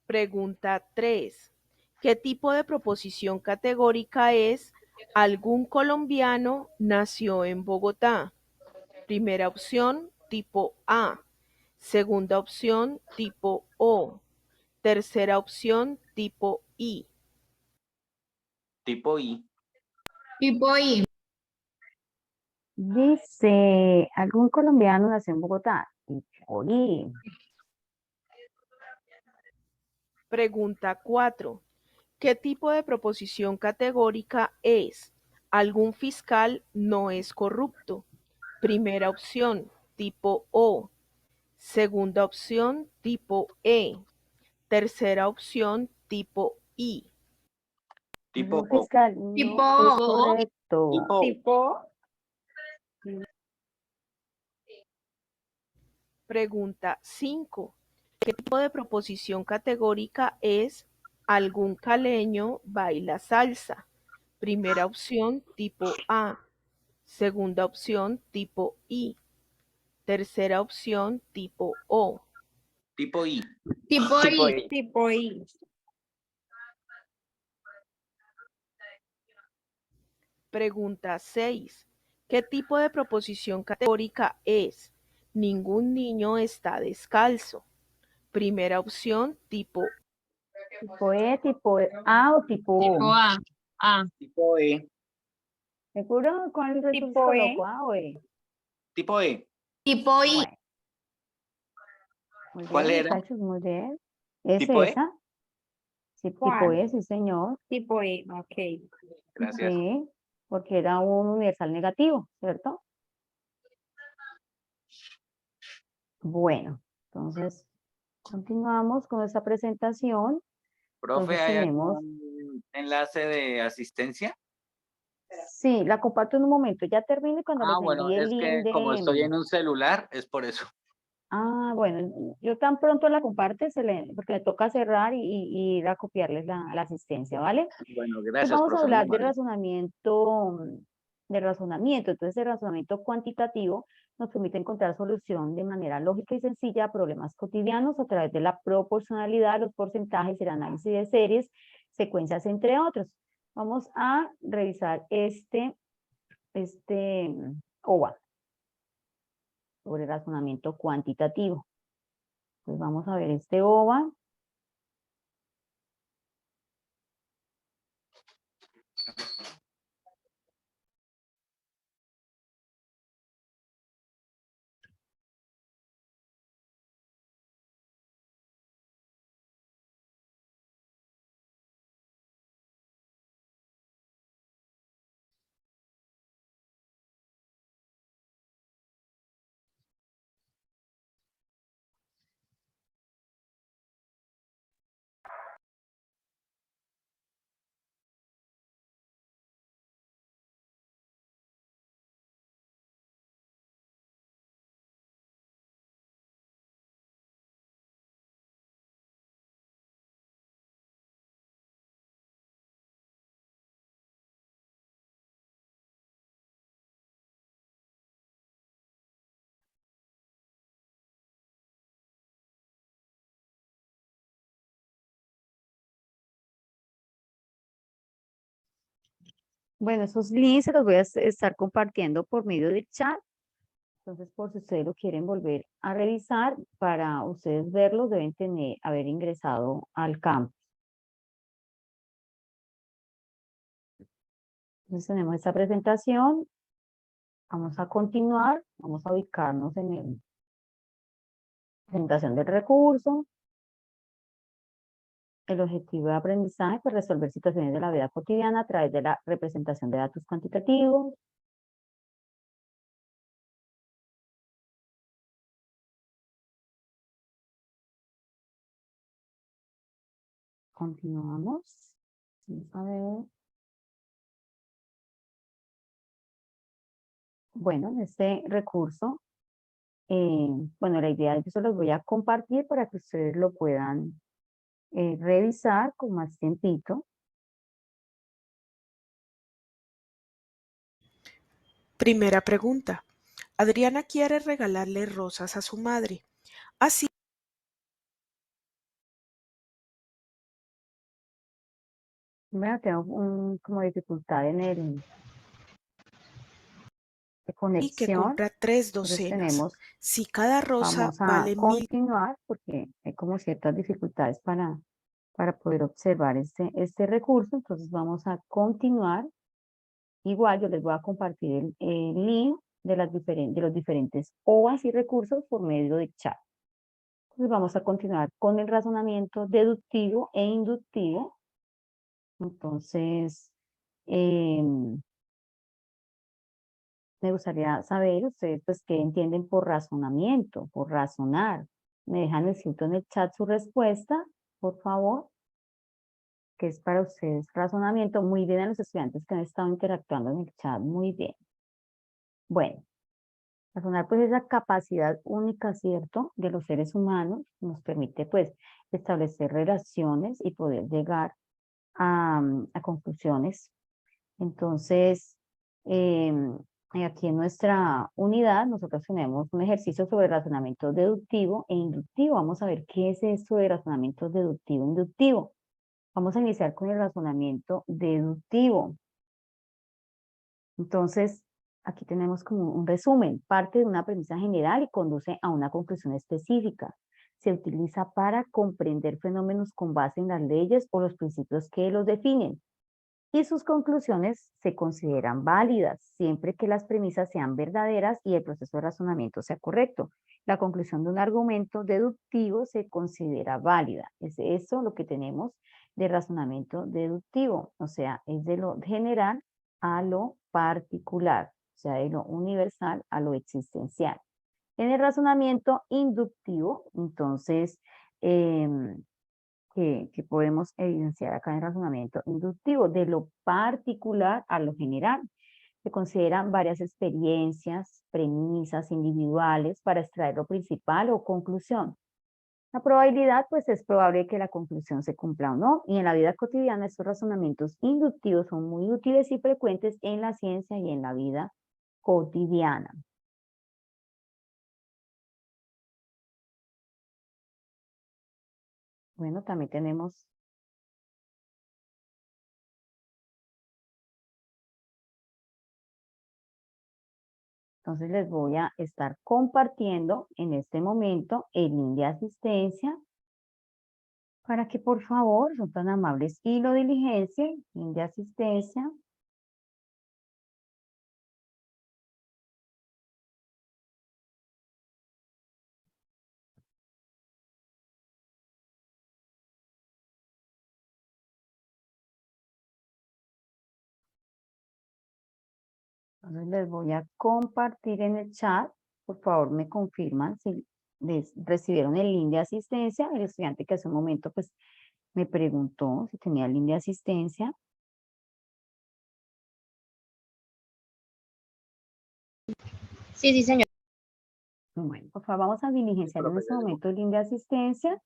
Pregunta 3. ¿Qué tipo de proposición categórica es algún colombiano nació en Bogotá? Primera opción, tipo A. Segunda opción, tipo O. Tercera opción, tipo I. Tipo I. Tipo I. Dice, ¿algún colombiano nació en Bogotá? Oye, Pregunta 4. ¿Qué tipo de proposición categórica es? Algún fiscal no es corrupto. Primera opción, tipo O. Segunda opción, tipo E. Tercera opción, tipo I. Tipo algún O. fiscal Tipo no es O. correcto. Tipo O. Tipo, Pregunta 5. ¿Qué tipo de proposición categórica es algún caleño baila salsa? Primera opción, tipo A. Segunda opción, tipo I. Tercera opción, tipo O. Tipo I. Tipo tipo I. I. Tipo I. Pregunta 6. ¿Qué tipo de proposición categórica es? Ningún niño está descalzo. Primera opción, tipo Tipo E, tipo A o tipo Tipo O. A. A. Tipo E. ¿Seguro? ¿Cuál de esos Tipo E. coloco? A o E. Tipo E. Tipo I. Bueno, muy ¿Cuál bien, era? muchachos, muy bien. ¿Es ¿Tipo E? esa? Sí, tipo ¿Cuál? E, sí, señor. Tipo I. Ok. Gracias. Sí, porque era un universal negativo, ¿cierto? Bueno, entonces continuamos con esta presentación. Profe, Entonces ¿hay tenemos, algún enlace de asistencia? sí, la comparto en un momento. Ya termino y cuando Ah, les bueno, envíe el es link que como estoy de, en un celular, es por eso. bueno, yo tan pronto la comparte, porque me toca cerrar y ir a copiarles la asistencia, ¿vale? Bueno, Entonces gracias, vamos a profe, muy hablar amable. de razonamiento. Entonces el razonamiento cuantitativo nos permite encontrar solución de manera lógica y sencilla a problemas cotidianos a través de la proporcionalidad, los porcentajes, el análisis de series, secuencias, entre otros. Vamos a revisar este OVA sobre razonamiento cuantitativo. Entonces vamos a ver este OVA. Bueno, esos links se los voy a estar compartiendo por medio del chat. Entonces, por si ustedes lo quieren volver a revisar, para ustedes verlos deben haber ingresado al campo. Entonces tenemos esta presentación. Vamos a continuar. Vamos a ubicarnos en la presentación del recurso. El objetivo de aprendizaje es resolver situaciones de la vida cotidiana a través de la representación de datos cuantitativos. Continuamos. Vamos a ver. Bueno, en este recurso, bueno, la idea es que se los voy a compartir para que ustedes lo puedan revisar con más tiempito. primera pregunta. Adriana quiere regalarle rosas a su madre. Así Bueno, tengo como dificultad en el de que conexión. compra 3 Entonces docenas. Si cada rosa vamos a vale 1.000, continuar porque hay como ciertas dificultades para poder observar este recurso. Entonces vamos a continuar. Igual yo les voy a compartir el link de los diferentes OVAs y recursos por medio de chat. Entonces vamos a continuar con el razonamiento deductivo e inductivo. Entonces, me gustaría saber ustedes pues qué entienden por razonamiento, por razonar. Me dejan escrito en el chat su respuesta, por favor, que es para ustedes razonamiento. Muy bien a los estudiantes que han estado interactuando en el chat, muy bien. Bueno, razonar pues es la capacidad única, ¿cierto?, de los seres humanos, nos permite pues establecer relaciones y poder llegar a conclusiones. Entonces, aquí en nuestra unidad nosotros tenemos un ejercicio sobre razonamiento deductivo e inductivo. Vamos a ver qué es esto de razonamiento deductivo e inductivo. Vamos a iniciar con el razonamiento deductivo. Entonces, aquí tenemos como un resumen. Parte de una premisa general y conduce a una conclusión específica. Se utiliza para comprender fenómenos con base en las leyes o los principios que los definen. Y sus conclusiones se consideran válidas siempre que las premisas sean verdaderas y el proceso de razonamiento sea correcto. La conclusión de un argumento deductivo se considera válida. Es eso lo que tenemos de razonamiento deductivo, o sea, es de lo general a lo particular, o sea, de lo universal a lo existencial. En el razonamiento inductivo, entonces, que podemos evidenciar acá en el razonamiento inductivo, de lo particular a lo general. Se consideran varias experiencias, premisas individuales para extraer lo principal o conclusión. La probabilidad, pues es probable que la conclusión se cumpla o no, y en la vida cotidiana estos razonamientos inductivos son muy útiles y frecuentes en la ciencia y en la vida cotidiana. Bueno, también tenemos entonces les voy a estar compartiendo en este momento el link de asistencia para que por favor, son tan amables y lo diligencien, link de asistencia. Entonces les voy a compartir en el chat. Por favor, me confirman si recibieron el link de asistencia. El estudiante que hace un momento pues me preguntó si tenía el link de asistencia. Sí, sí, señor. Bueno, por favor, vamos a diligenciar en este momento el link de asistencia.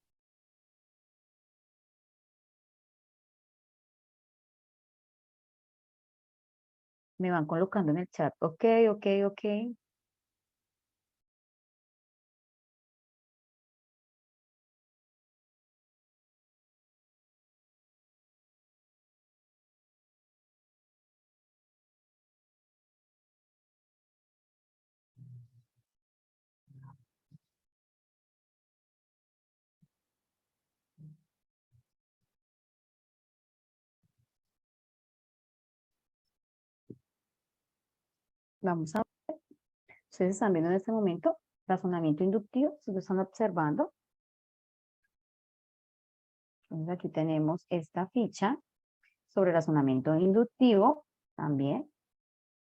Me van colocando en el chat. Ok, ok, ok. Vamos a ver. Ustedes están viendo en este momento razonamiento inductivo. Ustedes están observando. Entonces aquí tenemos esta ficha sobre razonamiento inductivo también,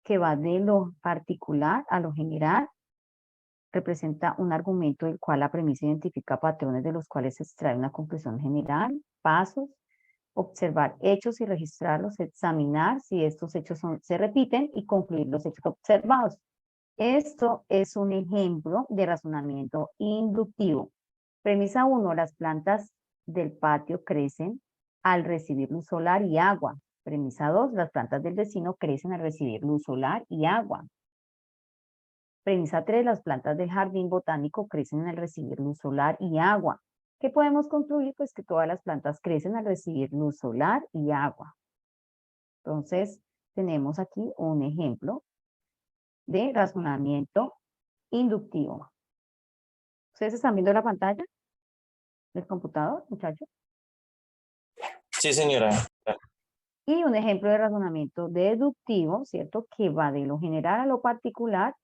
que va de lo particular a lo general. Representa un argumento del cual la premisa identifica patrones de los cuales se extrae una conclusión general, pasos, observar hechos y registrarlos, examinar si estos hechos se repiten y concluir los hechos observados. Esto es un ejemplo de razonamiento inductivo. Premisa 1, las plantas del patio crecen al recibir luz solar y agua. Premisa 2, las plantas del vecino crecen al recibir luz solar y agua. Premisa 3, las plantas del jardín botánico crecen al recibir luz solar y agua. ¿Qué podemos concluir? Pues que todas las plantas crecen al recibir luz solar y agua. Entonces, tenemos aquí un ejemplo de razonamiento inductivo. ¿Ustedes están viendo la pantalla del computador, muchachos? Sí, señora. Y un ejemplo de razonamiento deductivo, ¿cierto? Que va de lo general a lo particular,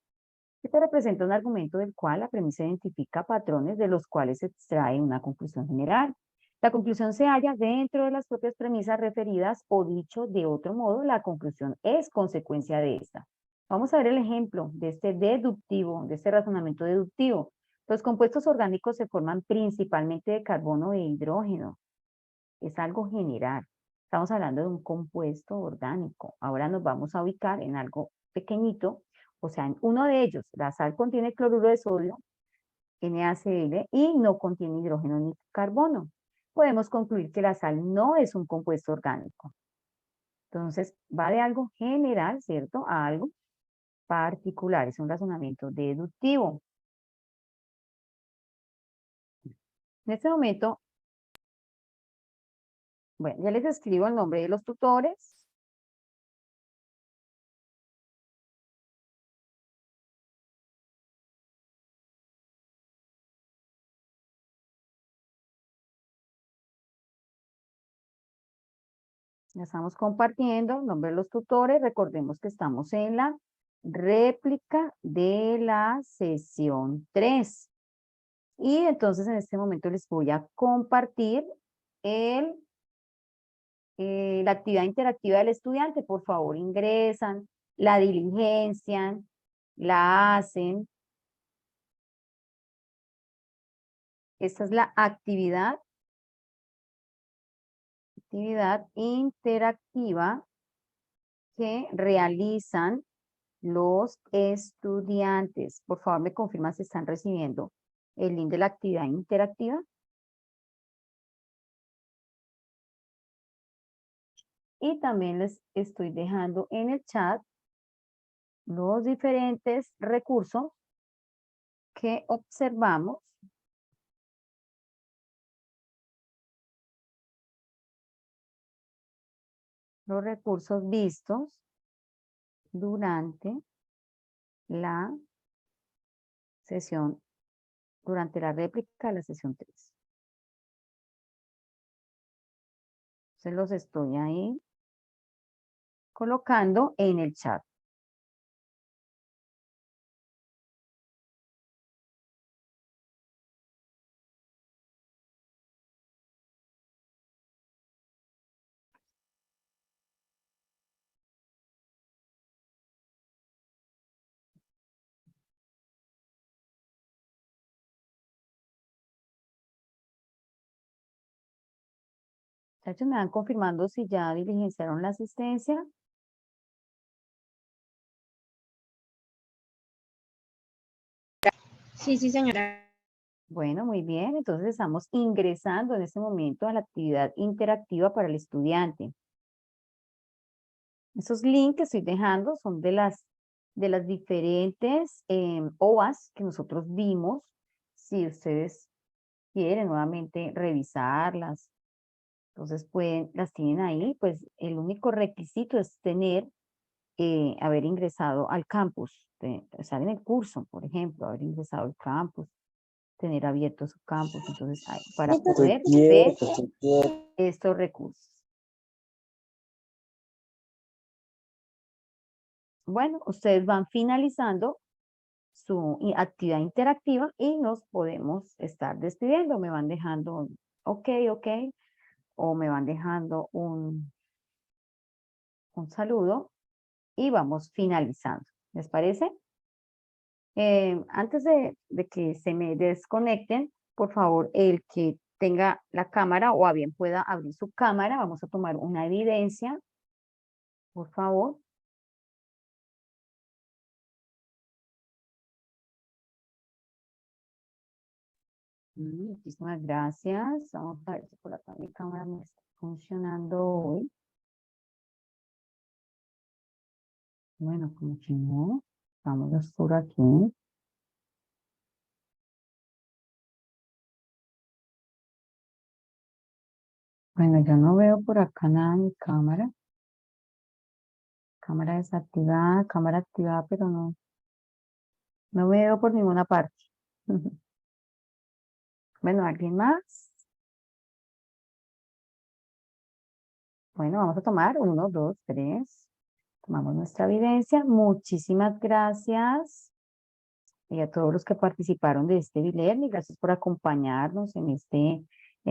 que te representa un argumento del cual la premisa identifica patrones de los cuales se extrae una conclusión general. La conclusión se halla dentro de las propias premisas referidas o dicho de otro modo, la conclusión es consecuencia de esta. Vamos a ver el ejemplo de este deductivo, de este razonamiento deductivo. Los compuestos orgánicos se forman principalmente de carbono e hidrógeno. Es algo general. Estamos hablando de un compuesto orgánico. Ahora nos vamos a ubicar en algo pequeñito, o sea, en uno de ellos. La sal contiene cloruro de sodio, NaCl, y no contiene hidrógeno ni carbono. Podemos concluir que la sal no es un compuesto orgánico. Entonces, va de algo general, ¿cierto?, a algo particular. Es un razonamiento deductivo. En este momento, bueno, ya les escribo el nombre de los tutores. Ya estamos compartiendo el nombre de los tutores. Recordemos que estamos en la réplica de la sesión 3. Y entonces en este momento les voy a compartir la actividad interactiva del estudiante. Por favor, ingresan, la diligencian, la hacen. Esta es la actividad interactiva que realizan los estudiantes. Por favor, me confirman si están recibiendo el link de la actividad interactiva. Y también les estoy dejando en el chat los diferentes recursos que observamos los recursos vistos durante la sesión, durante la réplica de la sesión 3. Se los estoy ahí colocando en el chat. Muchachos, me van confirmando si ya diligenciaron la asistencia. Sí, sí, señora. Bueno, muy bien. Entonces estamos ingresando en este momento a la actividad interactiva para el estudiante. Esos links que estoy dejando son de las diferentes OAS que nosotros vimos. Si ustedes quieren nuevamente revisarlas, entonces las tienen ahí. Pues el único requisito es haber ingresado al campus, estar en el curso, por ejemplo, haber ingresado al campus, tener abierto su campus, entonces para poder ver estos recursos. Bueno, ustedes van finalizando su actividad interactiva y nos podemos estar despidiendo. Me van dejando ok, o me van dejando un saludo y vamos finalizando. ¿Les parece? Antes de que se me desconecten, por favor, el que tenga la cámara o a bien pueda abrir su cámara, vamos a tomar una evidencia, por favor. Muchísimas gracias. Vamos a ver si por acá mi cámara me está funcionando hoy. Bueno, como que no. Vamos por aquí. Bueno, yo no veo por acá nada en mi cámara. Cámara desactivada, cámara activada, pero no veo por ninguna parte. Bueno, ¿alguien más? Bueno, vamos a tomar 1, 2, 3. Tomamos nuestra evidencia. Muchísimas gracias. Y a todos los que participaron de este e-learning, gracias por acompañarnos en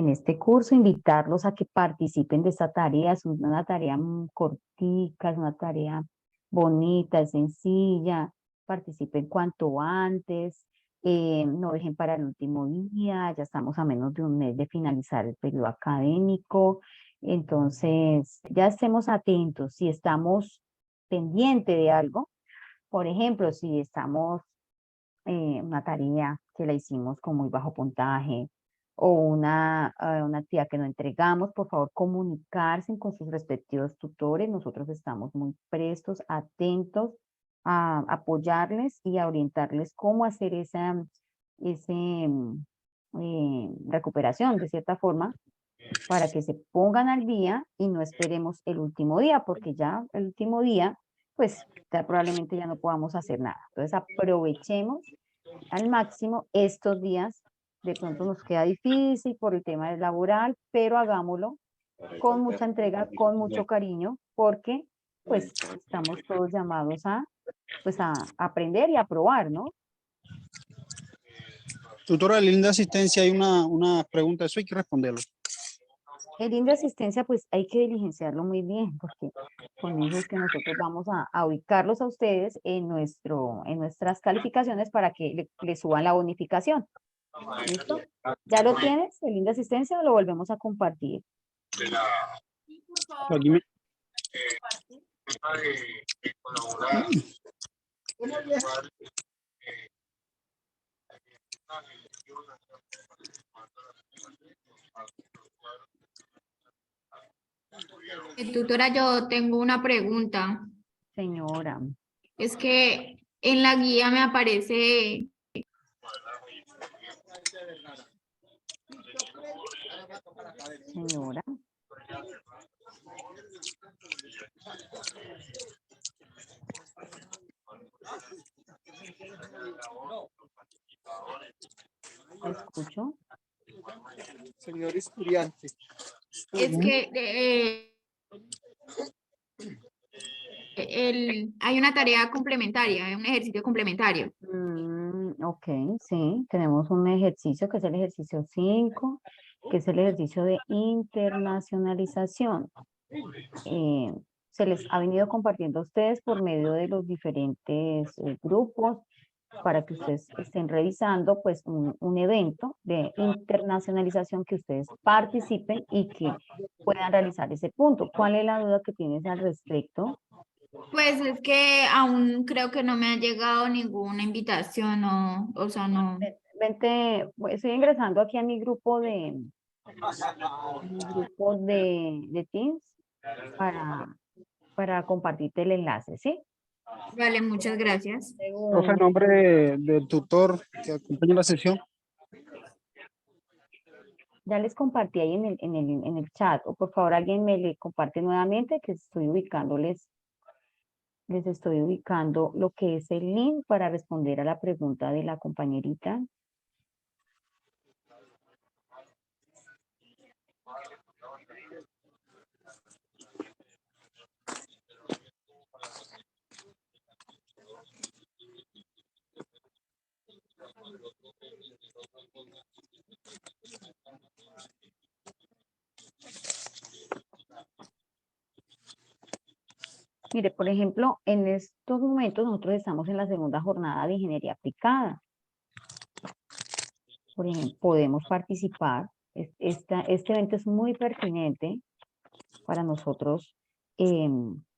este curso, invitarlos a que participen de esta tarea. Es una tarea cortica, es una tarea bonita, es sencilla. Participen cuanto antes, no dejen para el último día, ya estamos a menos de un mes de finalizar el periodo académico. Entonces, ya estemos atentos, si estamos pendientes de algo, por ejemplo, si estamos una tarea que la hicimos con muy bajo puntaje o una actividad que no entregamos, por favor comunicarse con sus respectivos tutores. Nosotros estamos muy prestos, atentos a apoyarles y a orientarles cómo hacer esa recuperación de cierta forma para que se pongan al día y no esperemos el último día, porque ya el último día pues ya probablemente ya no podamos hacer nada. Entonces aprovechemos al máximo estos días. De pronto nos queda difícil por el tema del laboral, pero hagámoslo con mucha entrega, con mucho cariño, porque pues estamos todos llamados a aprender y a probar, ¿no? Tutora, en linda asistencia hay una pregunta, eso hay que responderlo. El link de asistencia, pues hay que diligenciarlo muy bien, porque con eso es que nosotros vamos a ubicarlos a ustedes en nuestras calificaciones para que le suban la bonificación. ¿Listo? ¿Ya lo tienes, el link de asistencia, o lo volvemos a compartir? Aquí me... Tutora, yo tengo una pregunta. Señora. Es que en la guía me aparece... Señora. ¿Escucho? Señor estudiante. Es que hay una tarea complementaria, un ejercicio complementario. Ok, sí, tenemos un ejercicio que es el ejercicio 5, que es el ejercicio de internacionalización. Se les ha venido compartiendo a ustedes por medio de los diferentes grupos para que ustedes estén revisando pues un evento de internacionalización, que ustedes participen y que puedan realizar ese punto. ¿Cuál es la duda que tienes al respecto? Pues es que aún creo que no me ha llegado ninguna invitación, o sea, no. Vente, pues, estoy ingresando aquí a mi grupo de Teams para compartirte el enlace, ¿sí? Vale, muchas gracias. Profe, en nombre del tutor que acompaña la sesión. Ya les compartí ahí en el chat, o por favor alguien me le comparte nuevamente, que estoy ubicándoles. Les estoy ubicando lo que es el link para responder a la pregunta de la compañerita. Mire, por ejemplo, en estos momentos nosotros estamos en la segunda jornada de ingeniería aplicada. Por ejemplo, podemos participar. Este evento es muy pertinente para nosotros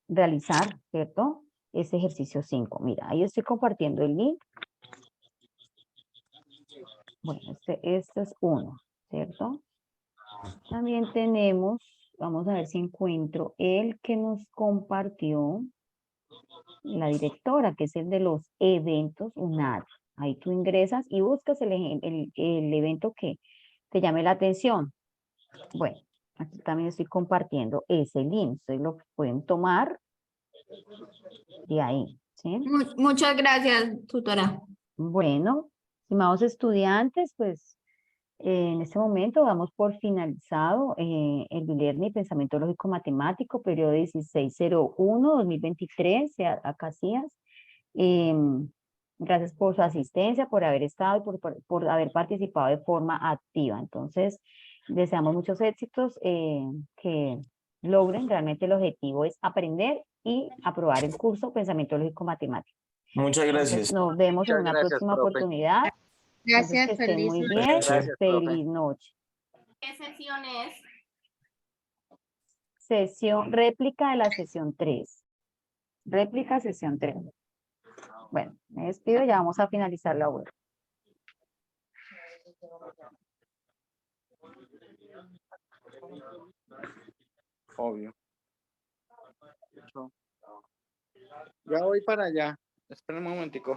realizar, ¿cierto? Ese ejercicio 5. Mira, ahí estoy compartiendo el link. Bueno, este es uno, ¿cierto? También tenemos, vamos a ver si encuentro el que nos compartió. la directora, que es el de los eventos UNAD. Ahí tú ingresas y buscas el evento que te llame la atención. Bueno, aquí también estoy compartiendo ese link. Ustedes lo pueden tomar de ahí, ¿sí? Muchas gracias, tutora. Bueno, estimados estudiantes, pues en este momento damos por finalizado el e-learning Pensamiento Lógico Matemático, periodo 1601-2023, a Casillas. Gracias por su asistencia, por haber estado y por haber participado de forma activa. Entonces, deseamos muchos éxitos, que logren. Realmente el objetivo es aprender y aprobar el curso Pensamiento Lógico Matemático. Muchas Entonces, gracias. nos vemos en Muchas una gracias, próxima profe. oportunidad. Entonces, que Gracias, estén feliz muy noche. bien. Gracias, profe. Feliz noche. ¿Qué sesión es? Réplica de la sesión 3. Réplica sesión 3. Bueno, me despido, ya vamos a finalizar la web. Obvio. Ya voy para allá. Esperen un momentico.